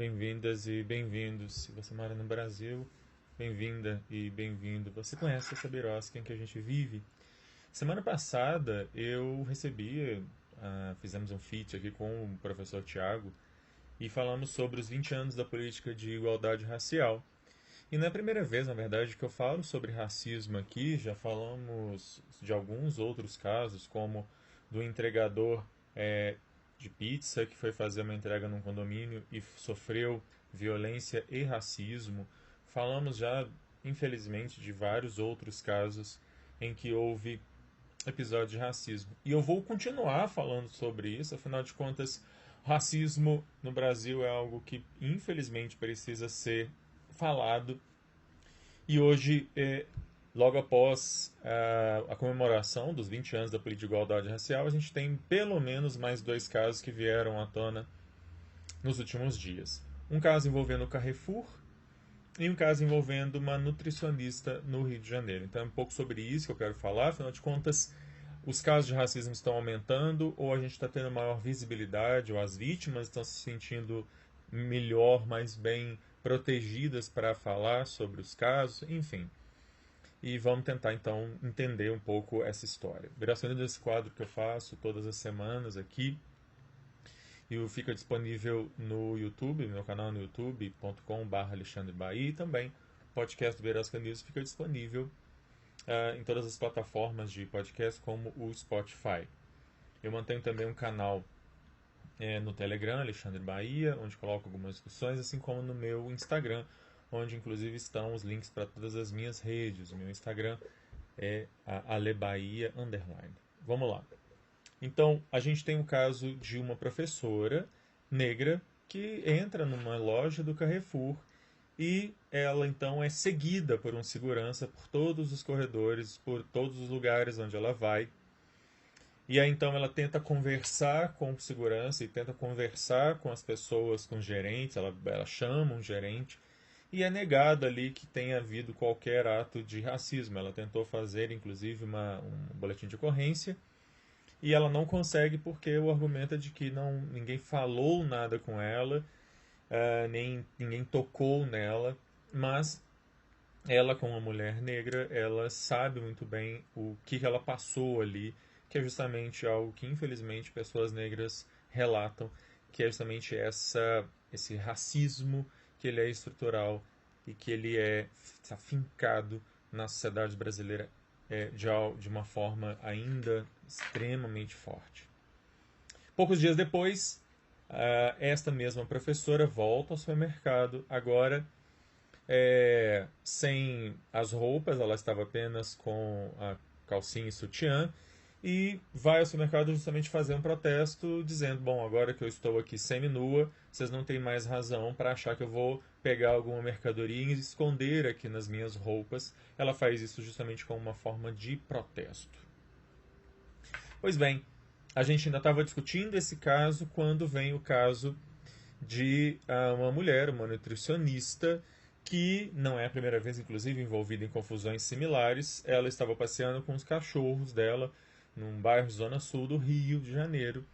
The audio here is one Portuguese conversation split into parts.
bem-vindas e bem-vindos. Se você mora no Brasil, bem-vinda e bem-vindo. Você conhece essa birosca em que a gente vive? Semana passada eu recebi, fizemos um feat aqui com o professor Tiago e falamos sobre os 20 anos da política de igualdade racial. E não é a primeira vez, na verdade, que eu falo sobre racismo aqui, já falamos de alguns outros casos, como do entregador de pizza que foi fazer uma entrega num condomínio e sofreu violência e racismo. Falamos já, infelizmente, de vários outros casos em que houve episódio de racismo. E eu vou continuar falando sobre isso, afinal de contas, racismo no Brasil é algo que infelizmente precisa ser falado. E hoje, logo após a comemoração dos 20 anos da política de igualdade racial, a gente tem pelo menos mais dois casos que vieram à tona nos últimos dias. Um caso envolvendo o Carrefour e um caso envolvendo uma nutricionista no Rio de Janeiro. Então é um pouco sobre isso que eu quero falar. Afinal de contas, os casos de racismo estão aumentando, ou a gente está tendo maior visibilidade, ou as vítimas estão se sentindo melhor, mais bem protegidas para falar sobre os casos, enfim. E vamos tentar então entender um pouco essa história. Viração desse quadro que eu faço todas as semanas aqui, e fica disponível no YouTube, no meu canal no youtube.com/, Alexandre Bahia, e também o podcast do Berasca News fica disponível em todas as plataformas de podcast, como o Spotify. Eu mantenho também um canal no Telegram, Alexandre Bahia, onde coloco algumas discussões, assim como no meu Instagram, onde inclusive estão os links para todas as minhas redes. O meu Instagram é alebaia_. Vamos lá. Então, a gente tem o caso de uma professora negra que entra numa loja do Carrefour e ela então é seguida por um segurança por todos os corredores, por todos os lugares onde ela vai. E aí então ela tenta conversar com o segurança e tenta conversar com as pessoas, com os gerentes, ela chama um gerente e é negado ali que tenha havido qualquer ato de racismo. Ela tentou fazer inclusive um boletim de ocorrência e ela não consegue porque o argumento é de que ninguém falou nada com ela, nem ninguém tocou nela, mas ela, como uma mulher negra, ela sabe muito bem o que ela passou ali, que é justamente algo que infelizmente pessoas negras relatam, que é justamente esse racismo, que ele é estrutural e que ele é afincado na sociedade brasileira de uma forma ainda extremamente forte. Poucos dias depois, esta mesma professora volta ao supermercado, agora sem as roupas, ela estava apenas com a calcinha e sutiã, e vai ao supermercado justamente fazer um protesto, dizendo, bom, agora que eu estou aqui semi-nua, vocês não têm mais razão para achar que eu vou pegar alguma mercadoria e esconder aqui nas minhas roupas. Ela faz isso justamente como uma forma de protesto. Pois bem, a gente ainda estava discutindo esse caso quando vem o caso de uma mulher, uma nutricionista, que não é a primeira vez, inclusive, envolvida em confusões similares. Ela estava passeando com os cachorros dela num bairro Zona Sul do Rio de Janeiro.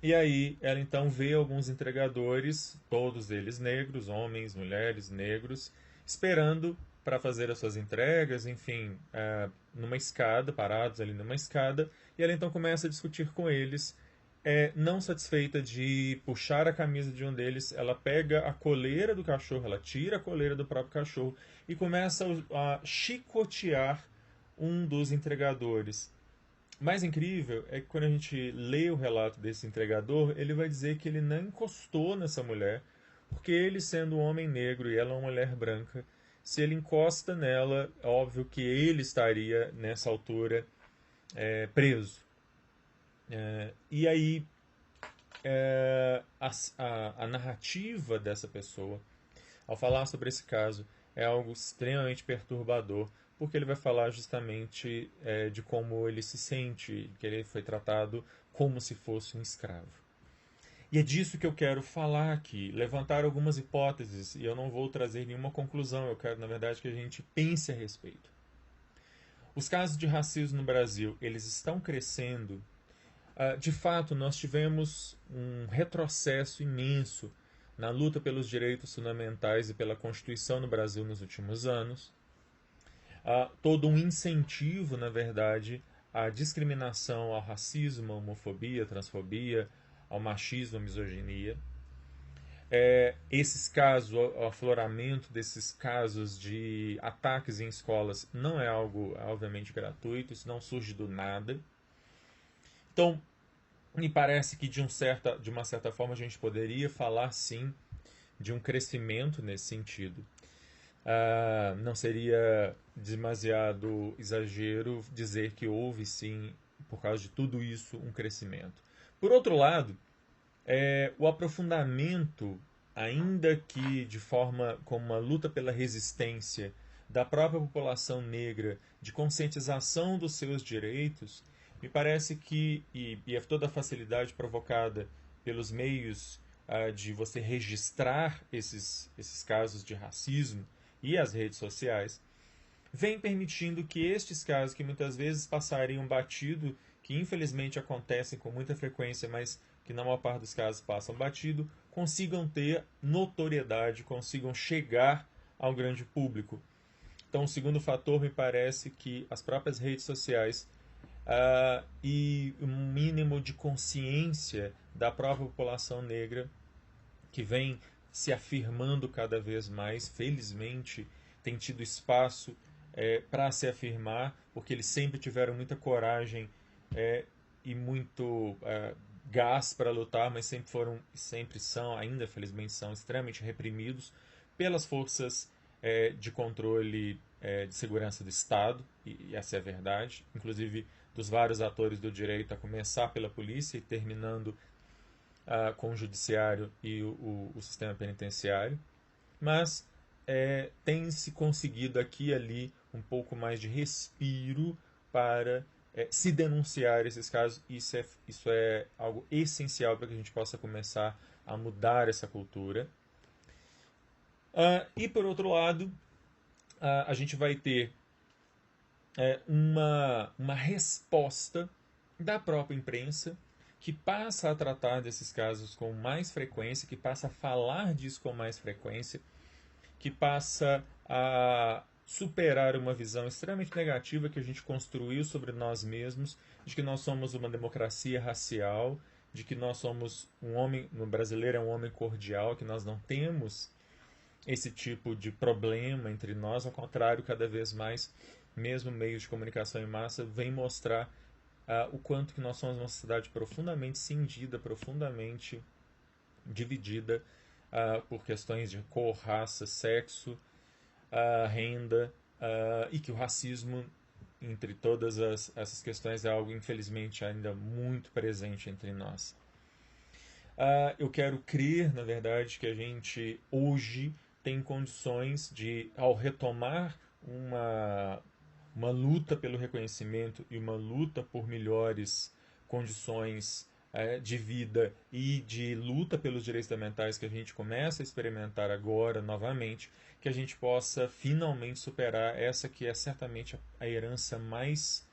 E aí ela então vê alguns entregadores, todos eles negros, homens, mulheres, negros, esperando para fazer as suas entregas, enfim, numa escada, parados ali numa escada, e ela então começa a discutir com eles. Não satisfeita de puxar a camisa de um deles, ela pega a coleira do cachorro, ela tira a coleira do próprio cachorro e começa a chicotear um dos entregadores. O mais incrível é que quando a gente lê o relato desse entregador, ele vai dizer que ele não encostou nessa mulher, porque ele, sendo um homem negro e ela uma mulher branca, se ele encosta nela, é óbvio que ele estaria, nessa altura, preso. E aí, a narrativa dessa pessoa, ao falar sobre esse caso, é algo extremamente perturbador, porque ele vai falar justamente de como ele se sente, que ele foi tratado como se fosse um escravo. E é disso que eu quero falar aqui, levantar algumas hipóteses, e eu não vou trazer nenhuma conclusão, eu quero, na verdade, que a gente pense a respeito. Os casos de racismo no Brasil, eles estão crescendo. De fato, nós tivemos um retrocesso imenso na luta pelos direitos fundamentais e pela Constituição no Brasil nos últimos anos. Todo um incentivo, na verdade, à discriminação, ao racismo, à homofobia, à transfobia, ao machismo, à misoginia. Esses casos, o afloramento desses casos de ataques em escolas não é algo, obviamente, gratuito, isso não surge do nada. Então, me parece que, de uma certa forma, a gente poderia falar, sim, de um crescimento nesse sentido. Não seria demasiado exagero dizer que houve, sim, por causa de tudo isso, um crescimento. Por outro lado, o aprofundamento, ainda que de forma como uma luta pela resistência da própria população negra, de conscientização dos seus direitos, me parece que, e é toda a facilidade provocada pelos meios de você registrar esses casos de racismo e as redes sociais, vem permitindo que estes casos, que muitas vezes passariam batido, que infelizmente acontecem com muita frequência, mas que na maior parte dos casos passam batido, consigam ter notoriedade, consigam chegar ao grande público. Então, o segundo fator me parece que as próprias redes sociais e um mínimo de consciência da própria população negra, que vem se afirmando cada vez mais, felizmente tem tido espaço para se afirmar, porque eles sempre tiveram muita coragem e muito gás para lutar, mas sempre são, ainda felizmente são extremamente reprimidos pelas forças de controle de segurança do Estado, e essa é a verdade, inclusive dos vários atores do direito, a começar pela polícia e terminando com o judiciário e o sistema penitenciário. Mas tem-se conseguido aqui e ali um pouco mais de respiro para se denunciar esses casos. Isso é algo essencial para que a gente possa começar a mudar essa cultura. E, por outro lado, a gente vai ter uma resposta da própria imprensa, que passa a tratar desses casos com mais frequência, que passa a falar disso com mais frequência, que passa a superar uma visão extremamente negativa que a gente construiu sobre nós mesmos, de que nós somos uma democracia racial, de que nós somos o brasileiro é um homem cordial, que nós não temos esse tipo de problema entre nós. Ao contrário, cada vez mais, mesmo meios de comunicação em massa vem mostrar o quanto que nós somos uma sociedade profundamente cindida, profundamente dividida por questões de cor, raça, sexo, renda, e que o racismo, entre todas essas questões, é algo, infelizmente, ainda muito presente entre nós. Eu quero crer, na verdade, que a gente hoje tem condições de, ao retomar uma luta pelo reconhecimento e uma luta por melhores condições de vida e de luta pelos direitos fundamentais que a gente começa a experimentar agora novamente, que a gente possa finalmente superar essa que é certamente a herança mais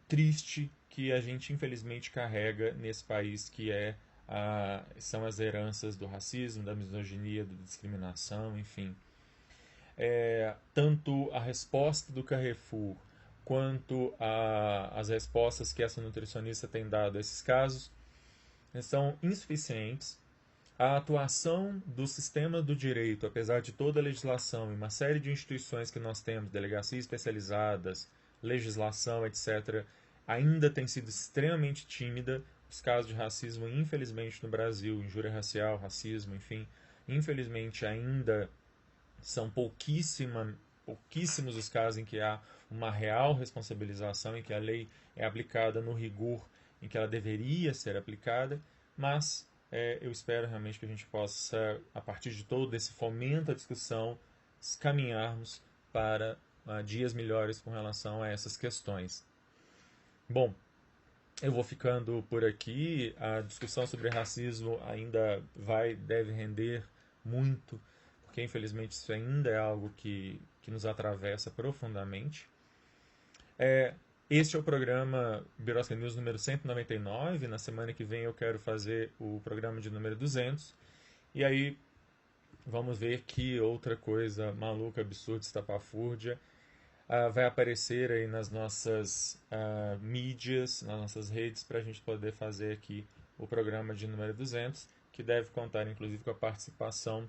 triste que a gente infelizmente carrega nesse país, que são as heranças do racismo, da misoginia, da discriminação, enfim. Tanto a resposta do Carrefour quanto as respostas que essa nutricionista tem dado a esses casos são insuficientes. A atuação do sistema do direito, apesar de toda a legislação e uma série de instituições que nós temos, delegacias especializadas, legislação, etc., ainda tem sido extremamente tímida. Os casos de racismo, infelizmente, no Brasil, injúria racial, racismo, enfim, infelizmente ainda são pouquíssimos os casos em que há uma real responsabilização, em que a lei é aplicada no rigor em que ela deveria ser aplicada, mas eu espero realmente que a gente possa, a partir de todo esse fomento à discussão, caminharmos para dias melhores com relação a essas questões. Bom, eu vou ficando por aqui. A discussão sobre racismo ainda deve render muito, porque infelizmente isso ainda é algo que nos atravessa profundamente. Este é o programa Birosca News número 199. Na semana que vem eu quero fazer o programa de número 200. E aí, vamos ver que outra coisa maluca, absurda, estapafúrdia vai aparecer aí nas nossas mídias, nas nossas redes, para a gente poder fazer aqui o programa de número 200, que deve contar inclusive com a participação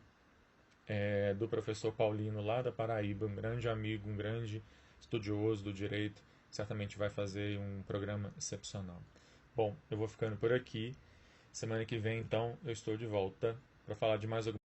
do professor Paulino lá da Paraíba, um grande amigo, um grande estudioso do direito, certamente vai fazer um programa excepcional. Bom, eu vou ficando por aqui. Semana que vem, então, eu estou de volta para falar de mais algumas